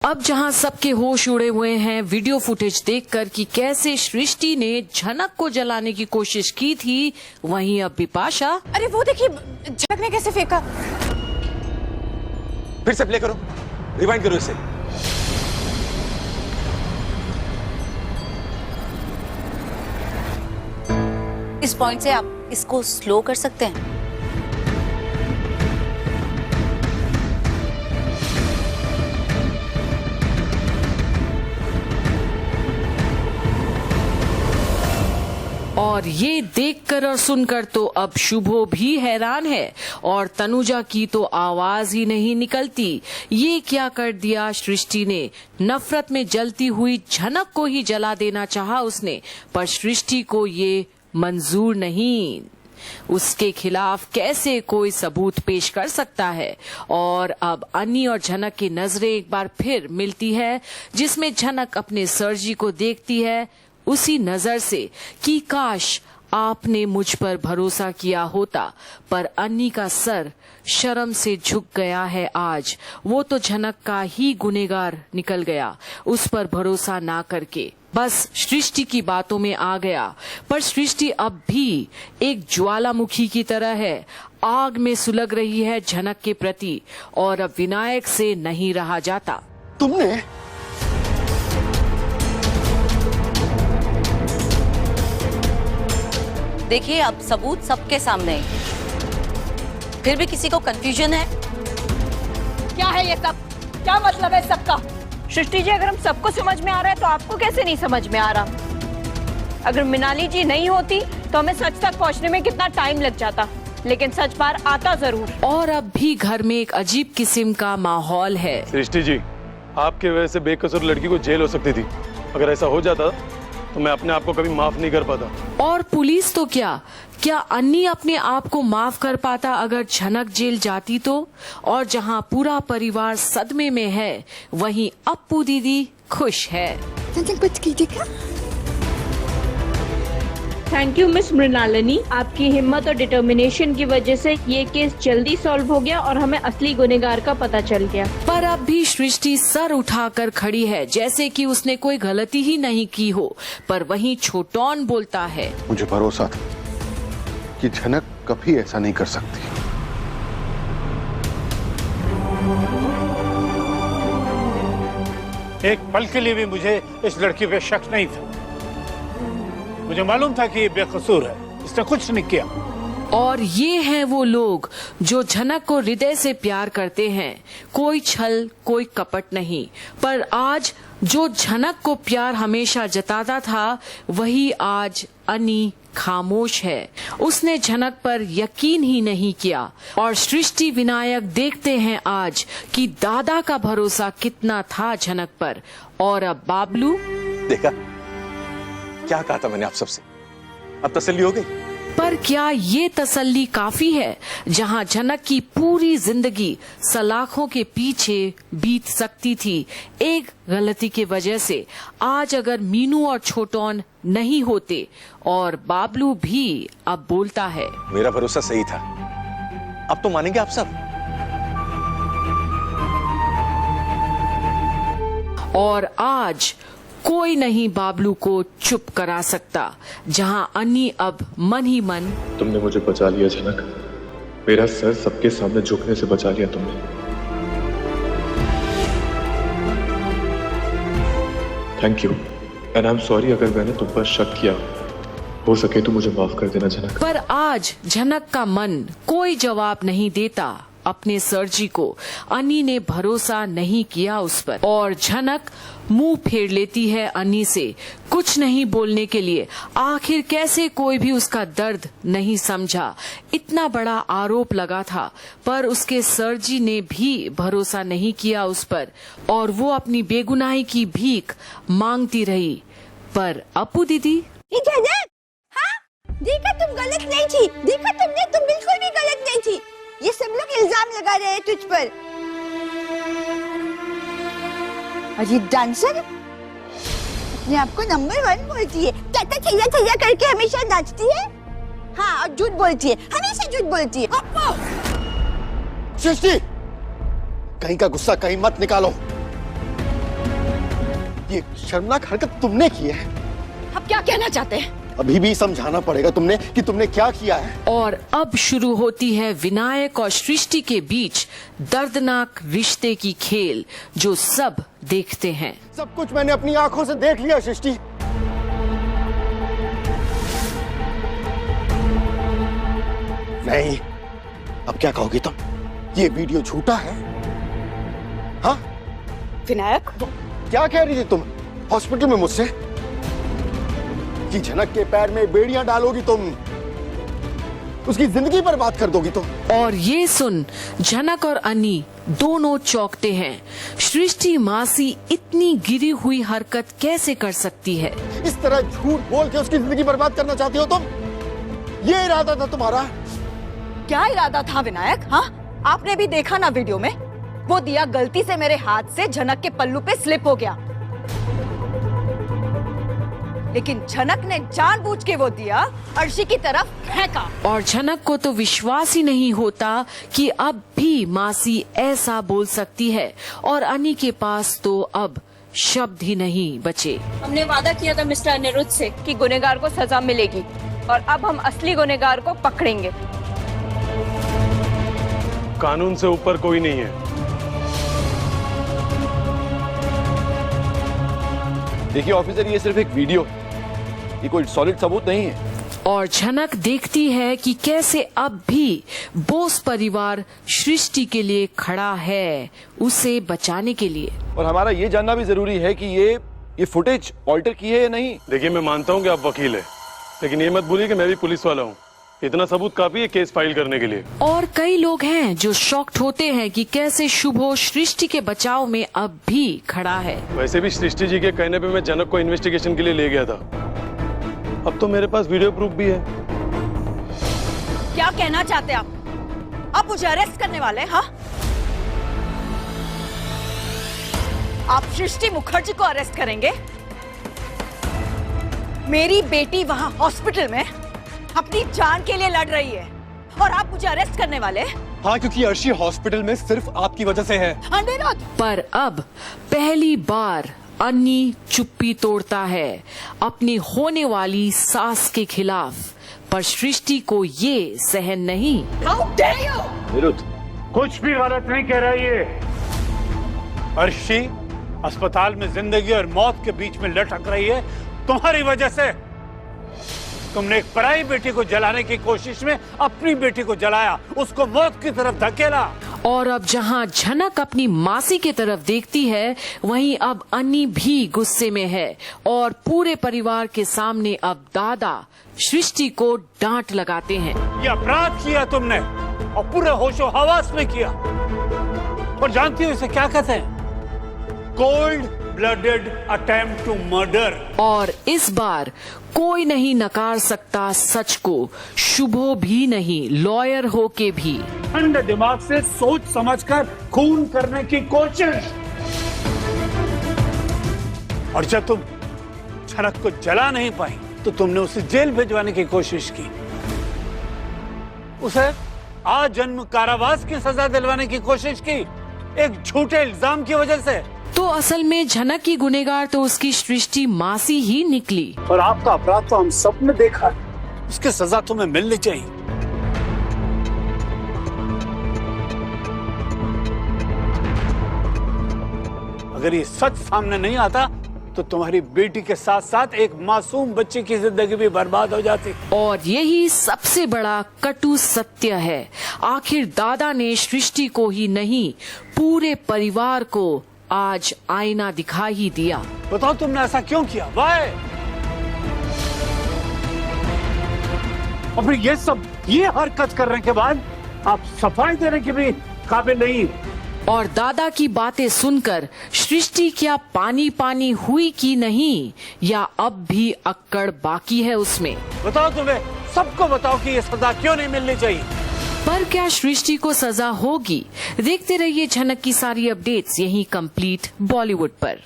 अब जहां सबके होश उड़े हुए हैं वीडियो फुटेज देखकर कि कैसे सृष्टि ने झनक को जलाने की कोशिश की थी, वहीं अब बिपाशा। अरे वो देखिए झनक ने कैसे फेंका। फिर से प्ले करो, रिवाइंड करो इसे। इस पॉइंट से आप इसको स्लो कर सकते हैं। और ये देखकर और सुनकर तो अब शुभो भी हैरान है और तनुजा की तो आवाज ही नहीं निकलती। ये क्या कर दिया सृष्टि ने। नफरत में जलती हुई झनक को ही जला देना चाहा उसने, पर सृष्टि को ये मंजूर नहीं। उसके खिलाफ कैसे कोई सबूत पेश कर सकता है। और अब अन्नी और झनक की नजरें एक बार फिर मिलती है, जिसमें झनक अपने सरजी को देखती है उसी नजर से कि काश आपने मुझ पर भरोसा किया होता। पर अन्नी का सर शर्म से झुक गया है आज। वो तो झनक का ही गुनेगार निकल गया उस पर भरोसा ना करके, बस सृष्टि की बातों में आ गया। पर सृष्टि अब भी एक ज्वालामुखी की तरह है, आग में सुलग रही है झनक के प्रति और अब विनायक से नहीं रहा जाता। तुमने देखिए अब सबूत सबके सामने है, फिर भी किसी को कंफ्यूजन है। क्या है ये सब, क्या मतलब है सबका? सृष्टि जी, अगर हम सबको समझ में आ रहा है तो आपको कैसे नहीं समझ में आ रहा? अगर मृणाली जी नहीं होती तो हमें सच तक पहुंचने में कितना टाइम लग जाता, लेकिन सच बार आता जरूर। और अब भी घर में एक अजीब किस्म का माहौल है। सृष्टि जी, आपके वजह से बेकसूर लड़की को जेल हो सकती थी। अगर ऐसा हो जाता तो मैं अपने आप को कभी माफ नहीं कर पाता। और पुलिस तो क्या अन्नी अपने आप को माफ कर पाता अगर झनक जेल जाती तो? और जहां पूरा परिवार सदमे में है, वहीं अप्पू दीदी खुश है। थैंक यू मिस मृणालिनी, आपकी हिम्मत और डिटर्मिनेशन की वजह से ये केस जल्दी सॉल्व हो गया और हमें असली गुनहगार का पता चल गया। पर अब भी सृष्टि सर उठाकर खड़ी है जैसे कि उसने कोई गलती ही नहीं की हो। पर वहीं छोटौन बोलता है, मुझे भरोसा था कि झनक कभी ऐसा नहीं कर सकती। एक पल के लिए भी मुझे इस लड़की पे शक नहीं था। मुझे मालूम था कि ये बेकसूर है, इसने कुछ नहीं किया। और ये हैं वो लोग जो झनक को हृदय से प्यार करते हैं, कोई छल कोई कपट नहीं। पर आज जो झनक को प्यार हमेशा जताता था, वही आज अन्नी खामोश है। उसने झनक पर यकीन ही नहीं किया। और सृष्टि विनायक देखते हैं आज कि दादा का भरोसा कितना था झनक पर। और अब बाबलू। देखा क्या कहा था मैंने आप सबसे, अब तसल्ली हो गई। पर क्या ये तसल्ली काफी है जहां झनक की पूरी जिंदगी सलाखों के पीछे बीत सकती थी एक गलती की वजह से? आज अगर मीनू और छोटौन नहीं होते और बाबलू भी अब बोलता है, मेरा भरोसा सही था, अब तो मानेंगे आप सब। और आज कोई नहीं बाबलू को चुप करा सकता। जहां अन्नी अब मन ही मन, तुमने मुझे बचा लिया झनक, मेरा सर सबके सामने झुकने से बचा लिया तुमने। Thank you and I am sorry अगर मैंने तुम पर शक किया। हो सके तो मुझे माफ कर देना झनक। पर आज झनक का मन कोई जवाब नहीं देता अपने सरजी को। अन्नी ने भरोसा नहीं किया उस पर और झनक मुंह फेर लेती है अन्नी से कुछ नहीं बोलने के लिए। आखिर कैसे कोई भी उसका दर्द नहीं समझा। इतना बड़ा आरोप लगा था पर उसके सरजी ने भी भरोसा नहीं किया उस पर और वो अपनी बेगुनाही की भीख मांगती रही। पर अप्पू दीदी, देखा तुम गलत नहीं थी, देखा तुमने, तुम बिल्कुल भी गलत नहीं थी। ये सब लोग इल्जाम लगा रहे हैं तुझ पर। और ये डांसर अपने आप को नंबर 1 बोलती है, टाटा छैया छैया करके हमेशा नाचती है। हाँ, और झूठ बोलती है, हमेशा झूठ बोलती है। सृष्टि, कहीं का गुस्सा कहीं मत निकालो। ये शर्मनाक हरकत तुमने की है। आप क्या कहना चाहते हैं? अभी भी समझाना पड़ेगा तुमने कि तुमने क्या किया है। और अब शुरू होती है विनायक और सृष्टि के बीच दर्दनाक रिश्ते की खेल, जो सब देखते हैं। सब कुछ मैंने अपनी आंखों से देख लिया सृष्टि। नहीं, अब क्या कहोगी तुम? ये वीडियो झूठा है? हाँ विनायक, क्या कह रही थी तुम हॉस्पिटल में मुझसे कि झनक के पैर में बेड़ियां डालोगी तुम, उसकी जिंदगी बर्बाद कर दोगी तुम? और ये सुन झनक और अन्नी दोनों चौंकते हैं। सृष्टि मासी इतनी गिरी हुई हरकत कैसे कर सकती है? इस तरह झूठ बोल के उसकी जिंदगी बर्बाद करना चाहती हो तुम? ये इरादा था तुम्हारा? क्या इरादा था विनायक? हाँ, आपने भी देखा ना वीडियो में, वो दिया गलती से मेरे हाथ से झनक के पल्लू पे स्लिप हो गया, लेकिन झनक ने जानबूझ के वो दिया अर्शी की तरफ फेंका। और झनक को तो विश्वास ही नहीं होता कि अब भी मासी ऐसा बोल सकती है, और अन्नी के पास तो अब शब्द ही नहीं बचे। हमने वादा किया था मिस्टर अनिरुद्ध से कि गुनहगार को सजा मिलेगी, और अब हम असली गुनहगार को पकड़ेंगे। कानून से ऊपर कोई नहीं है। देखिए ऑफिसर, ये सिर्फ एक वीडियो, ये कोई सॉलिड सबूत नहीं है। और झनक देखती है कि कैसे अब भी बोस परिवार सृष्टि के लिए खड़ा है, उसे बचाने के लिए। और हमारा ये जानना भी जरूरी है कि ये फुटेज ऑल्टर की है या नहीं। देखिए, मैं मानता हूँ कि आप वकील है, लेकिन ये मत भूलिए कि मैं भी पुलिस वाला हूँ। इतना सबूत काफी है केस फाइल करने के लिए। और कई लोग हैं जो शॉक्ड होते हैं कि कैसे शुभो सृष्टि के बचाव में अब भी खड़ा है। वैसे भी सृष्टि जी के कहने पे मैं जनक को इन्वेस्टिगेशन के लिए ले गया था। अब तो मेरे पास वीडियो प्रूफ भी है। क्या कहना चाहते आप? आप मुझे अरेस्ट करने वाले? हाँ, आप सृष्टि मुखर्जी को अरेस्ट करेंगे? मेरी बेटी वहां हॉस्पिटल में अपनी जान के लिए लड़ रही है, और आप मुझे अरेस्ट करने वाले? हाँ, क्योंकि अर्शी हॉस्पिटल में सिर्फ आपकी वजह से है। अनिरुद्ध! पर अब पहली बार अन्नी चुप्पी तोड़ता है अपनी होने वाली सास के खिलाफ, पर सृष्टि को ये सहन नहीं। How dare you! अनिरुद्ध, कुछ भी गलत नहीं कह रही है। अर्शी अस्पताल में जिंदगी और मौत के बीच में लटक रही है तुम्हारी वजह से। तुमने एक पराई बेटी को जलाने की कोशिश में अपनी बेटी को जलाया, उसको मौत की तरफ धकेला। और अब जहां झनक अपनी मासी की तरफ देखती है, वहीं अब अन्नी भी गुस्से में है, और पूरे परिवार के सामने अब दादा सृष्टि को डांट लगाते हैं। ये अपराध किया तुमने, और पूरे होशो हवास में किया। और जानती हो इसे क्या कहते हैं? Cold blooded attempt to murder. और इस बार कोई नहीं नकार सकता सच को, शुभो भी नहीं, लॉयर हो के भी। ठंडे दिमाग से सोच समझकर खून करने की कोशिश। और जब तुम झनक को जला नहीं पाई तो तुमने उसे जेल भिजवाने की कोशिश की, उसे आजन्म कारावास की सजा दिलवाने की कोशिश की, एक झूठे इल्जाम की वजह से। तो असल में झनक की गुनहगार तो उसकी सृष्टि मासी ही निकली। और आपका अपराध तो हम सब ने देखा, उसकी सजा तुम्हें मिलनी चाहिए। अगर ये सच सामने नहीं आता तो तुम्हारी बेटी के साथ साथ एक मासूम बच्चे की जिंदगी भी बर्बाद हो जाती। और यही सबसे बड़ा कटु सत्य है। आखिर दादा ने सृष्टि को ही नहीं, पूरे परिवार को आज आईना दिखा ही दिया। बताओ तुमने ऐसा क्यों किया? वाई? और फिर ये हरकत करने के बाद आप सफाई देने के भी काबिल नहीं। और दादा की बातें सुनकर सृष्टि क्या पानी पानी हुई कि नहीं, या अब भी अक्कड़ बाकी है उसमें? बताओ, तुम्हें सबको बताओ कि ये सजा क्यों नहीं मिलनी चाहिए। पर क्या सृष्टि को सजा होगी? देखते रहिए झनक की सारी अपडेट्स यहीं कंप्लीट बॉलीवुड पर।